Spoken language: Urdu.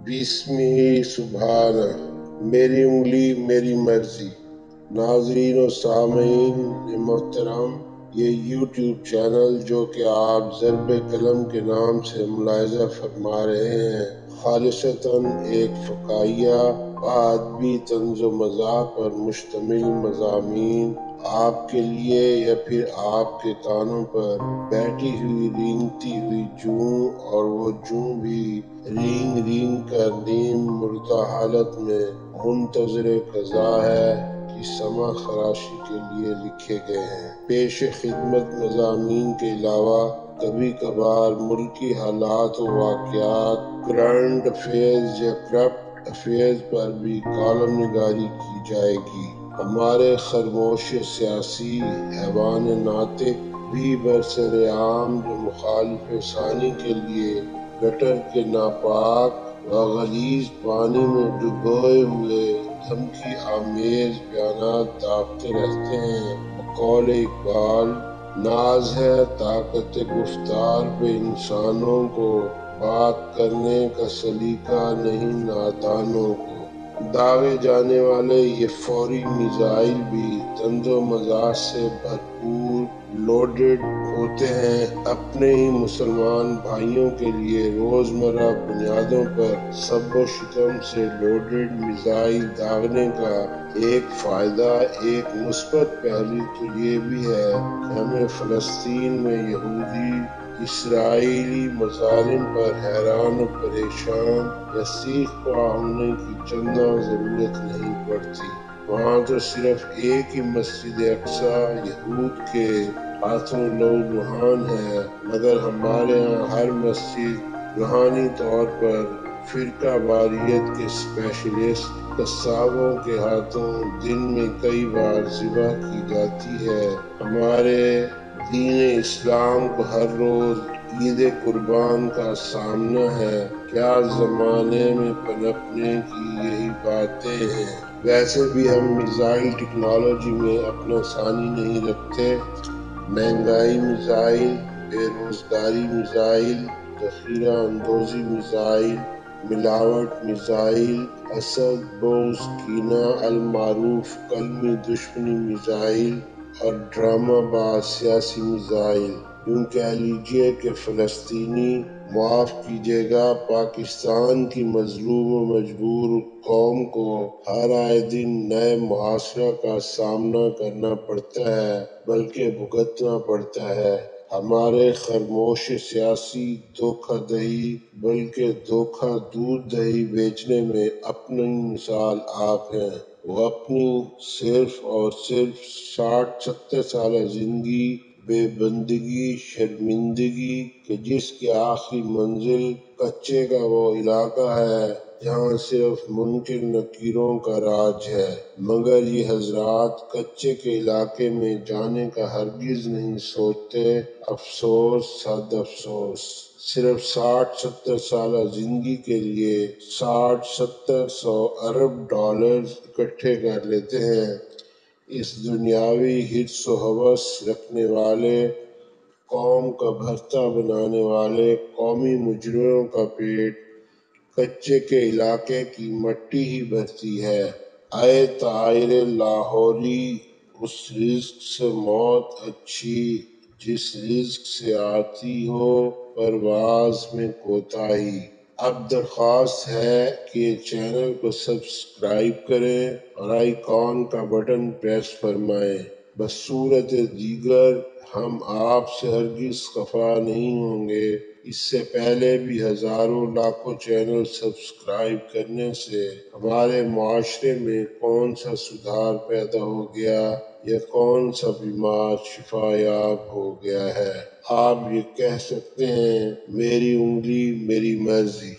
بیسمی سبحان میری انگلی میری مرضی۔ ناظرین و سامعین محترم، یہ یوٹیوب چینل جو کہ آپ ضرب قلم کے نام سے ملاحظہ فرما رہے ہیں، خالصتاً ایک فقاہیہ ادبی طنز و مزاح پر مشتمل مضامین آپ کے لیے یا پھر آپ کے کانوں پر بیٹھی ہوئی رینگتی ہوئی جوں، اور وہ جوں بھی رینگ رینگ کر نیم مردہ حالت میں منتظر قضا ہے کی سمع خراشی کے لیے لکھے گئے ہیں۔ پیش خدمت مضامین کے علاوہ کبھی کبھار ملکی حالات و واقعات، کرنٹ افیئرز یا کرپٹ افیئرز پر بھی کالم نگاری کی جائے گی۔ ہمارے خرگوش سیاسی حیوان ناطق بھی برسر عام جو مخالف ثانی کے لیے گٹر کے ناپاک و غلیظ پانی میں ڈبوئے ہوئے دھمکی آمیز بیانات داغتے رہتے ہیں۔ بقول اقبال، ناز ہے طاقت گفتار پہ انسانوں کو، بات کرنے کا سلیقہ نہیں نادانوں کو۔ داغے جانے والے یہ فوری میزائل بھی طنز و مزاح سے بھرپور لوڈڈ ہوتے ہیں۔ اپنے ہی مسلمان بھائیوں کے لیے روزمرہ بنیادوں پر سب و شتم سے لوڈڈ میزائل داغنے کا ایک فائدہ، ایک مثبت پہلو تو یہ بھی ہے کہ ہمیں فلسطین میں یہودی اسرائیلی مظالم پر حیران و پریشان یا سیخ پا ہونے کی چنداں ضرورت نہیں پڑتی۔ وہاں تو صرف ایک ہی مسجد اقصیٰ یہود کے ہاتھوں لہولہان ہے، مگر ہمارے ہاں ہر مسجد روحانی طور پر فرقہ واریت کے اسپیشلسٹ قصابوں کے ہاتھوں دن میں کئی بار ذبح کی جاتی ہے۔ ہمارے دین اسلام کو ہر روز عید قربان کا سامنا ہے۔ کیا زمانے میں پنپنے کی یہی باتیں ہیں۔ ویسے بھی ہم میزائل ٹیکنالوجی میں اپنا ثانی نہیں رکھتے۔ مہنگائی میزائل، بے روزگاری میزائل، ذخیرہ اندوزی میزائل، ملاوٹ میزائل، حسد، بغض، کینہ، المعروف کلمی دشمنی میزائل اور ڈرامہ باز سیاسی میزائل۔ یوں کہہ لیجیے کہ فلسطینی، معاف کیجیے گا، پاکستان کی مظلوم و مجبور قوم کو ہر آئے دن نئے محاصرہ کا سامنا کرنا پڑتا ہے، بلکہ بھگتنا پڑتا ہے۔ ہمارے خرگوش سیاسی دھوکہ دہی بلکہ دھوکہ دودھ دہی بیچنے میں اپنی مثال آپ ہیں۔ وہ اپنی صرف اور صرف 60-70 سالہ زندگی، بے بندگی، شرمندگی کہ جس کی آخری منزل کچے کا وہ علاقہ ہے جہاں صرف منکر نکیروں کا راج ہے، مگر یہ حضرات کچے کے علاقے میں جانے کا ہرگز نہیں سوچتے۔ افسوس، صد افسوس، صرف 60-70 سالہ زندگی کے لیے 60-70-100 ارب ڈالرز اکٹھے کر لیتے ہیں۔ اس دنیاوی حرص و ہوس رکھنے والے، قوم کا بھرتا بنانے والے قومی مجرموں کا پیٹ کچے کے علاقے کی مٹی ہی بھرتی ہے۔ اے طائر لاہوری، اس رزق سے موت اچھی جس رزق سے آتی ہو پرواز میں کوتاہی۔ اب درخواست ہے کہ چینل کو سبسکرائب کریں اور آئیکن کا بٹن پریس فرمائیں۔ بصورت دیگر ہم آپ سے ہرگز خفا نہیں ہوں گے۔ اس سے پہلے بھی ہزاروں لاکھوں چینل سبسکرائب کرنے سے ہمارے معاشرے میں کون سا سدھار پیدا ہو گیا یا کون سا بیمار شفا یاب ہو گیا ہے۔ آپ یہ کہہ سکتے ہیں، میری انگلی میری مرضی۔